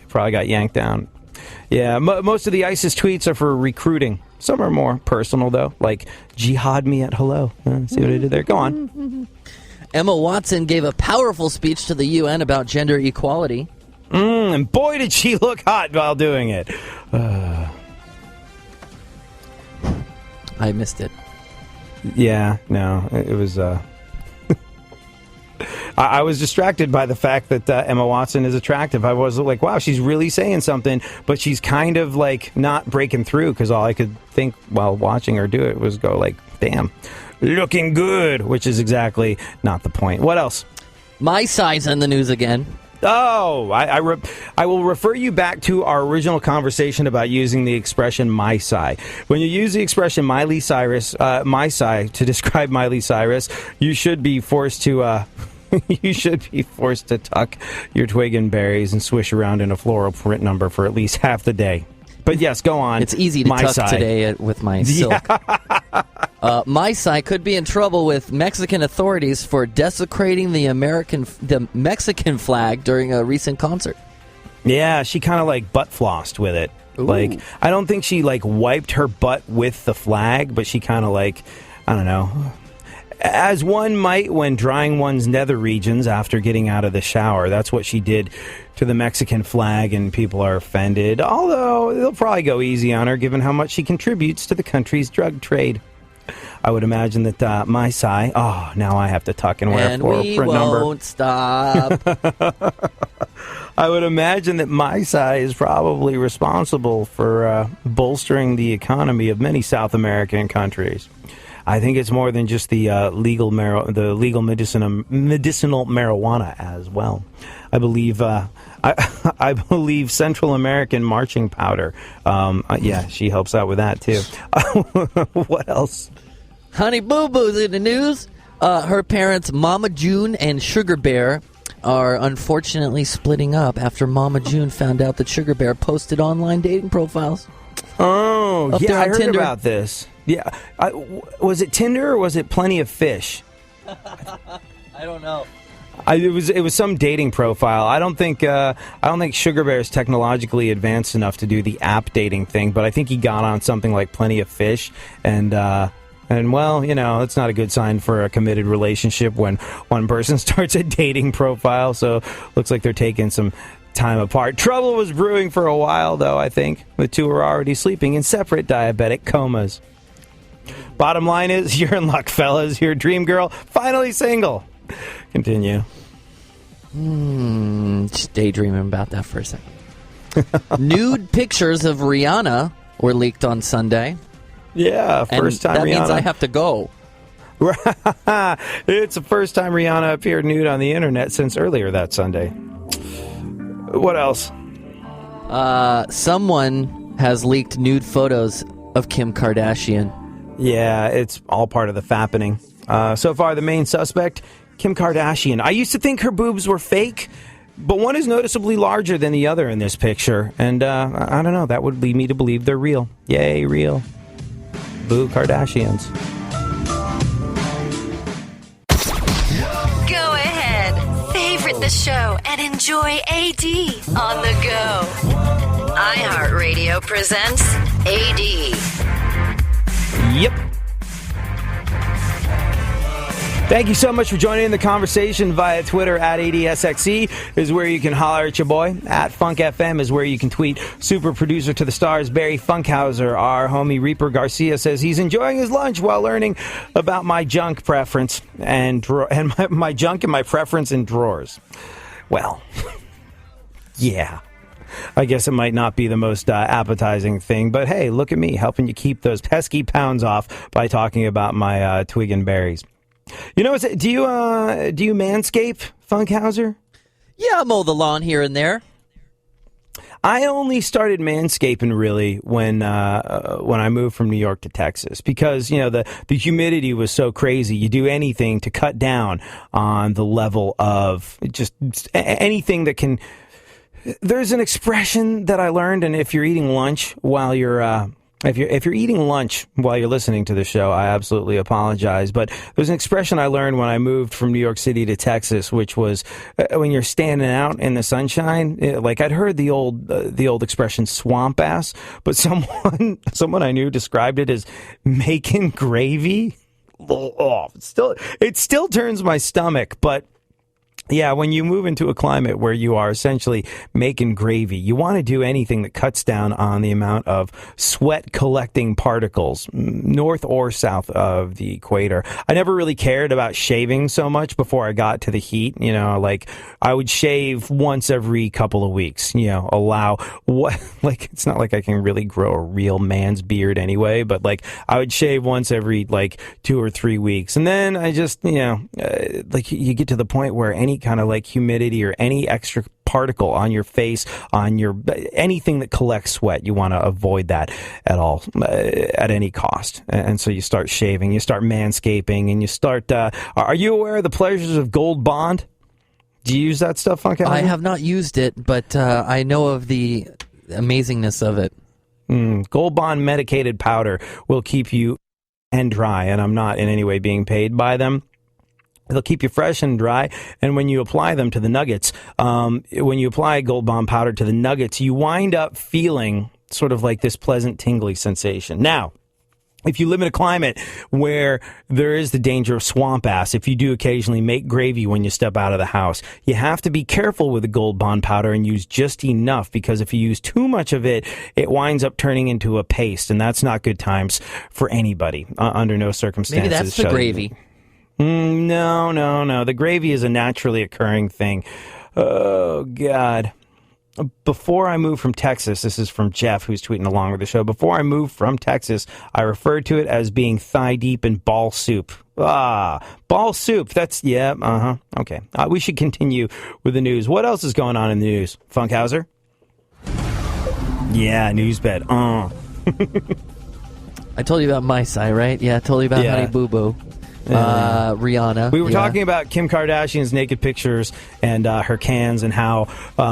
Probably got yanked down. Yeah, most of the ISIS tweets are for recruiting. Some are more personal, though, like jihad me at hello. See what I did there? Go on. Emma Watson gave a powerful speech to the UN about gender equality. And boy, did she look hot while doing it. I missed it. Yeah, no, it was... I was distracted by the fact that Emma Watson is attractive. I was like, wow, she's really saying something, but she's kind of like not breaking through, because all I could think while watching her do it was go like, damn, looking good, which is exactly not the point. What else? My side's in the news again. Oh, I will refer you back to our original conversation about using the expression "my sigh." When you use the expression "Miley Cyrus," "my sigh" to describe Miley Cyrus, you should be forced to tuck your twig and berries and swish around in a floral print number for at least half the day. But yes, go on. It's easy to tuck sigh. today with my silk. Yeah. My sigh could be in trouble with Mexican authorities for desecrating the Mexican flag during a recent concert. Yeah, she kind of like butt flossed with it. Ooh. Like, I don't think she like wiped her butt with the flag, but she kind of like, I don't know, as one might when drying one's nether regions after getting out of the shower. That's what she did to the Mexican flag, and people are offended. Although they'll probably go easy on her, given how much she contributes to the country's drug trade. I would imagine that my sigh. Oh, now I have to tuck and wear a floral print number. And we won't stop. I would imagine that my sigh is probably responsible for bolstering the economy of many South American countries. I think it's more than just the legal medicinal marijuana as well. I believe I believe Central American marching powder. Yeah, she helps out with that too. What else? Honey Boo Boo's in the news. Her parents, Mama June and Sugar Bear, are unfortunately splitting up after Mama June found out that Sugar Bear posted online dating profiles. Oh, yeah, I heard Tinder. about this. Yeah, was it Tinder or was it Plenty of Fish? I don't know. It was some dating profile. I don't think Sugar Bear is technologically advanced enough to do the app dating thing, but I think he got on something like Plenty of Fish, and well, you know, it's not a good sign for a committed relationship when one person starts a dating profile. So looks like they're taking some time apart. Trouble was brewing for a while, though. I think the two are already sleeping in separate diabetic comas. Bottom line is, you're in luck, fellas. Your dream girl finally single. Continue. Just daydreaming about that for a second. Nude pictures of Rihanna were leaked on Sunday. Yeah, first time that Rihanna. means I have to go. It's the first time Rihanna appeared nude on the internet since earlier that Sunday. What else? Someone has leaked nude photos of Kim Kardashian. Yeah, it's all part of the Fappening. So far, the main suspect, Kim Kardashian. I used to think her boobs were fake, but one is noticeably larger than the other in this picture. And I don't know, that would lead me to believe they're real. Yay, real. Boo Kardashians. Go ahead. Favorite the show and enjoy AD on the go. iHeartRadio presents AD. Yep. Thank you so much for joining in the conversation via Twitter. At ADSXE is where you can holler at your boy. At Funk FM is where you can tweet. Super producer to the stars, Barry Funkhouser. Our homie Reaper Garcia says he's enjoying his lunch while learning about my junk preference and my junk and my preference in drawers. Well, yeah. I guess it might not be the most appetizing thing, but hey, look at me helping you keep those pesky pounds off by talking about my twig and berries. You know, do you manscape, Funkhouser? Yeah, I mow the lawn here and there. I only started manscaping really when I moved from New York to Texas, because you know the humidity was so crazy. You do anything to cut down on the level of just anything that can. There's an expression that I learned, and if you're eating lunch while you're If you're eating lunch while you're listening to the show, I absolutely apologize. But there's an expression I learned when I moved from New York City to Texas, which was when you're standing out in the sunshine. Like I'd heard the old expression "swamp ass," but someone I knew described it as making gravy. Oh, it still turns my stomach, but. Yeah, when you move into a climate where you are essentially making gravy, you want to do anything that cuts down on the amount of sweat collecting particles, north or south of the equator. I never really cared about shaving so much before I got to the heat. Like I would shave once every couple of weeks, it's not like I can really grow a real man's beard anyway, but like I would shave once every like 2 or 3 weeks. And then I just, like you get to the point where any kind of like humidity or any extra particle on your face, on your anything that collects sweat, you want to avoid that at all, at any cost. And so you start shaving, you start manscaping, and you start. Are you aware of the pleasures of Gold Bond? Do you use that stuff, Funkhouser? I have not used it, but I know of the amazingness of it. Gold Bond medicated powder will keep you and dry, and I'm not in any way being paid by them. They'll keep you fresh and dry, and when you apply them to the nuggets, when you apply Gold Bond powder to the nuggets, you wind up feeling sort of like this pleasant tingly sensation. Now, if you live in a climate where there is the danger of swamp ass, if you do occasionally make gravy when you step out of the house, you have to be careful with the Gold Bond powder and use just enough, because if you use too much of it, it winds up turning into a paste, and that's not good times for anybody under no circumstances. Maybe that's the gravy. No. The gravy is a naturally occurring thing. Oh, God. Before I moved from Texas, this is from Jeff, who's tweeting along with the show. Before I moved from Texas, I referred to it as being thigh deep in ball soup. Ball soup. Okay. We should continue with the news. What else is going on in the news? Funkhouser? Yeah, news bed. I told you about my side, right? Yeah, I told you about Honey Boo Boo. Rihanna. We were talking about Kim Kardashian's naked pictures and her cans and how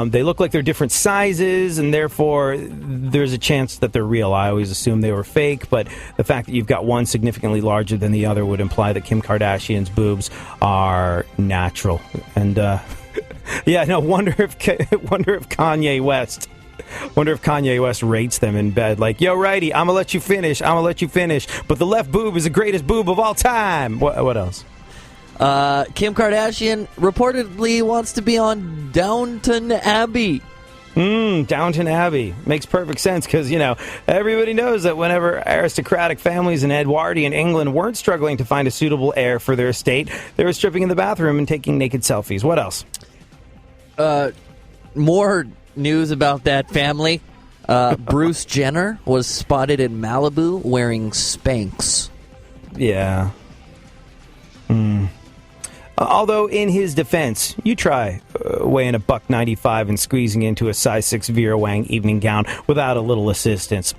they look like they're different sizes, and therefore there's a chance that they're real. I always assumed they were fake, but the fact that you've got one significantly larger than the other would imply that Kim Kardashian's boobs are natural. And wonder if Kanye West rates them in bed like, yo, righty, I'm gonna let you finish, but the left boob is the greatest boob of all time. What else? Kim Kardashian reportedly wants to be on Downton Abbey. Downton Abbey. Makes perfect sense because, everybody knows that whenever aristocratic families in Edwardian England weren't struggling to find a suitable heir for their estate, they were stripping in the bathroom and taking naked selfies. What else? More news about that family. Bruce Jenner was spotted in Malibu wearing Spanx. Yeah. Although, in his defense, you try weighing $195 and squeezing into a size 6 Vera Wang evening gown without a little assistance.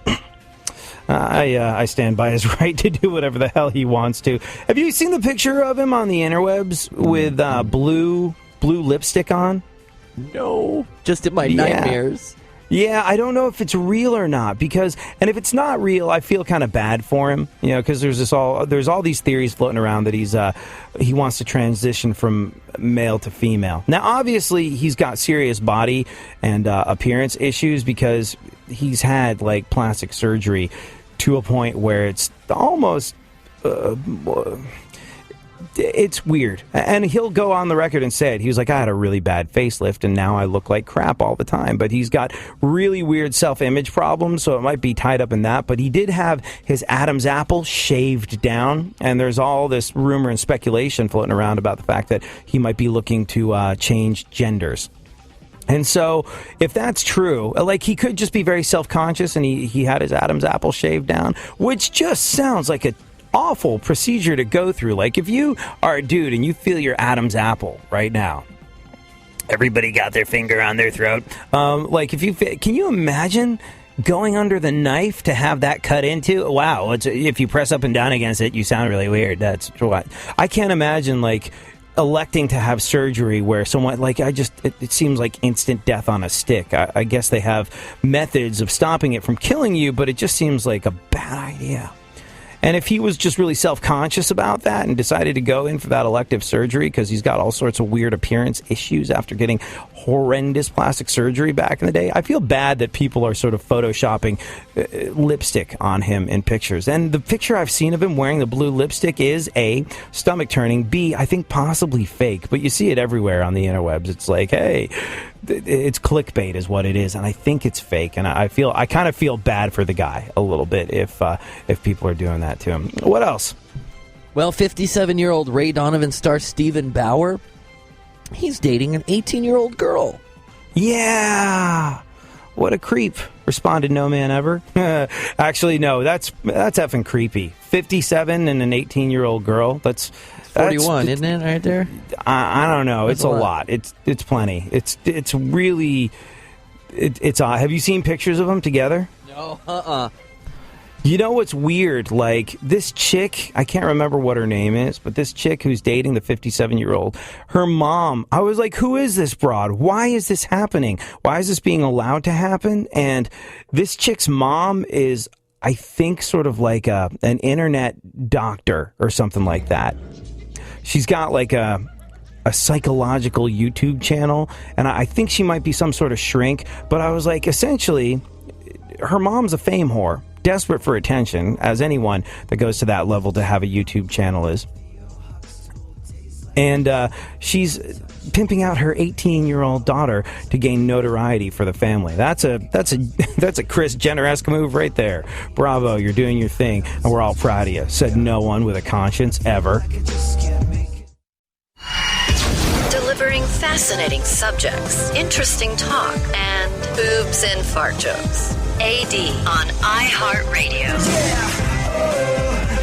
I stand by his right to do whatever the hell he wants to. Have you seen the picture of him on the interwebs with blue lipstick on? No. Just in my nightmares. Yeah, I don't know if it's real or not, and if it's not real, I feel kind of bad for him, because there's all these theories floating around that he wants to transition from male to female. Now, obviously, he's got serious body and appearance issues because he's had like plastic surgery to a point where it's almost. It's weird. And he'll go on the record and say it. He was like, I had a really bad facelift and now I look like crap all the time. But he's got really weird self-image problems, so it might be tied up in that. But he did have his Adam's apple shaved down, and there's all this rumor and speculation floating around about the fact that he might be looking to change genders. And so, if that's true, like, he could just be very self-conscious and he had his Adam's apple shaved down, which just sounds like a awful procedure to go through. Like, if you are a dude and you feel your Adam's apple right now, everybody got their finger on their throat. Can you imagine going under the knife to have that cut into? Wow, if you press up and down against it, you sound really weird. That's what I can't imagine. Like, electing to have surgery where someone, like, it seems like instant death on a stick. I guess they have methods of stopping it from killing you, but it just seems like a bad idea. And if he was just really self-conscious about that and decided to go in for that elective surgery because he's got all sorts of weird appearance issues after getting horrendous plastic surgery back in the day, I feel bad that people are sort of photoshopping lipstick on him in pictures. And the picture I've seen of him wearing the blue lipstick is A, stomach turning, B, I think possibly fake. But you see it everywhere on the interwebs. It's like, hey, it's clickbait is what it is, and I think it's fake. And I kind of feel bad for the guy a little bit if people are doing that to him. What else? Well, 57-year-old Ray Donovan star Steven Bauer, he's dating an 18-year-old girl. Yeah, what a creep! Responded no man ever. Actually, no, that's effing creepy. 57 and an 18-year-old girl. That's 41, isn't it, right there? I don't know. It's a lot. It's plenty. It's really it's odd. Have you seen pictures of them together? No. You know what's weird? Like, this chick, I can't remember what her name is, but this chick who's dating the 57-year-old, her mom, I was like, who is this broad? Why is this happening? Why is this being allowed to happen? And this chick's mom is, I think, sort of like an internet doctor or something like that. She's got like a psychological YouTube channel, and I think she might be some sort of shrink, but I was like, essentially, her mom's a fame whore. Desperate for attention, as anyone that goes to that level to have a YouTube channel is. And she's pimping out her 18-year-old daughter to gain notoriety for the family. That's a Kris Jenner-esque move right there. Bravo, you're doing your thing, and we're all proud of you. Said no one with a conscience ever. Delivering fascinating subjects, interesting talk, and boobs and fart jokes. AD on iHeartRadio. Yeah, oh,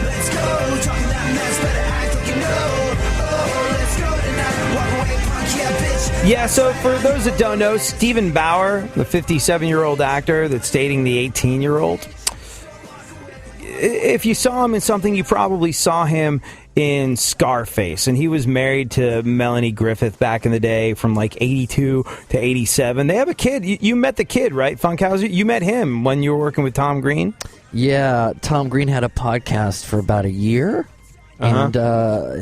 let's go. Talking that mess, better act like you know. Oh, let's go tonight. Walk away, punk, yeah, bitch. Yeah, so for those that don't know, Steven Bauer, the 57-year-old actor that's dating the 18-year-old, if you saw him in something, you probably saw him in Scarface, and he was married to Melanie Griffith back in the day from like 82 to 87. They have a kid. You met the kid, right, Funkhouser? You met him when you were working with Tom Green? Yeah, Tom Green had a podcast for about a year, and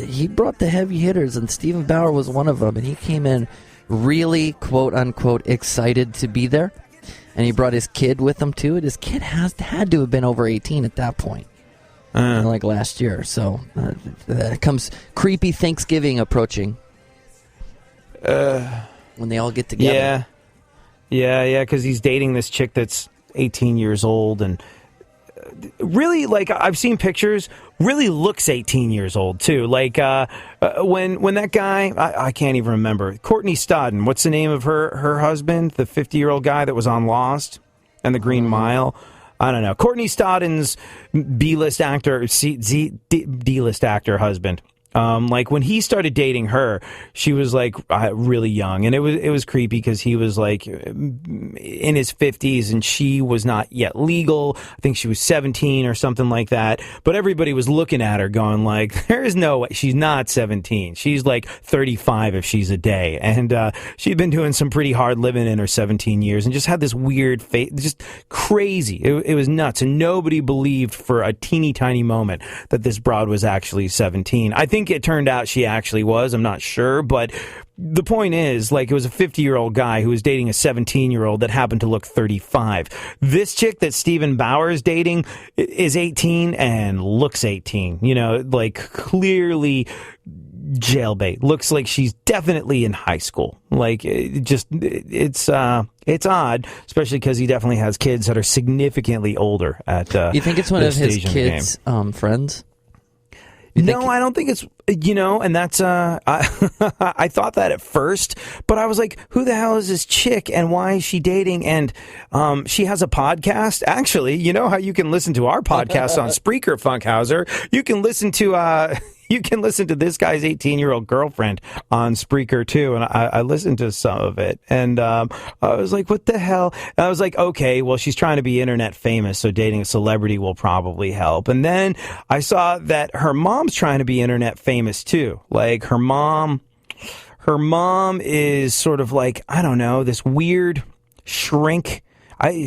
he brought the heavy hitters, and Steven Bauer was one of them, and he came in really, quote-unquote, excited to be there, and he brought his kid with him, too, and his kid had to have been over 18 at that point. Like last year, so comes creepy Thanksgiving approaching when they all get together. Yeah, because he's dating this chick that's 18 years old, and really, like, I've seen pictures, really looks 18 years old too. Like when that guy, I can't even remember, Courtney Stodden, what's the name of her husband, the 50-year-old guy that was on Lost and the Green Mile? I don't know. Courtney Stodden's B-list actor, D-list actor husband. Like when he started dating her, she was like really young, and it was creepy because he was like in his 50s and she was not yet legal. I think she was 17 or something like that. But everybody was looking at her going like, there is no way. She's not 17. She's like 35 if she's a day. And she'd been doing some pretty hard living in her 17 years and just had this weird face, just crazy. It was nuts. And nobody believed for a teeny tiny moment that this broad was actually 17. I think it turned out she actually was. I'm not sure, but the point is, like, it was a 50-year-old guy who was dating a 17-year-old that happened to look 35. This chick that Steven Bauer is dating is 18 and looks 18. You know, like, clearly jailbait. Looks like she's definitely in high school. Like, it's odd, especially because he definitely has kids that are significantly older at You think it's one of his kids' friends? No, I don't think it's, and that's, I thought that at first, but I was like, who the hell is this chick and why is she dating? And she has a podcast. Actually, you know how you can listen to our podcast on Spreaker, Funkhouser? You can listen to you can listen to this guy's 18-year-old girlfriend on Spreaker too, and I listened to some of it, and I was like, what the hell? And I was like, okay, well, she's trying to be internet famous, so dating a celebrity will probably help. And then I saw that her mom's trying to be internet famous too. Like her mom is sort of like, I don't know, this weird shrink.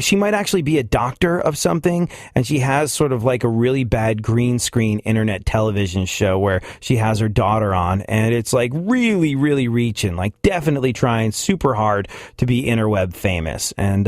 She might actually be a doctor of something, and she has sort of like a really bad green screen internet television show where she has her daughter on, and it's like really, really reaching, like definitely trying super hard to be interweb famous. And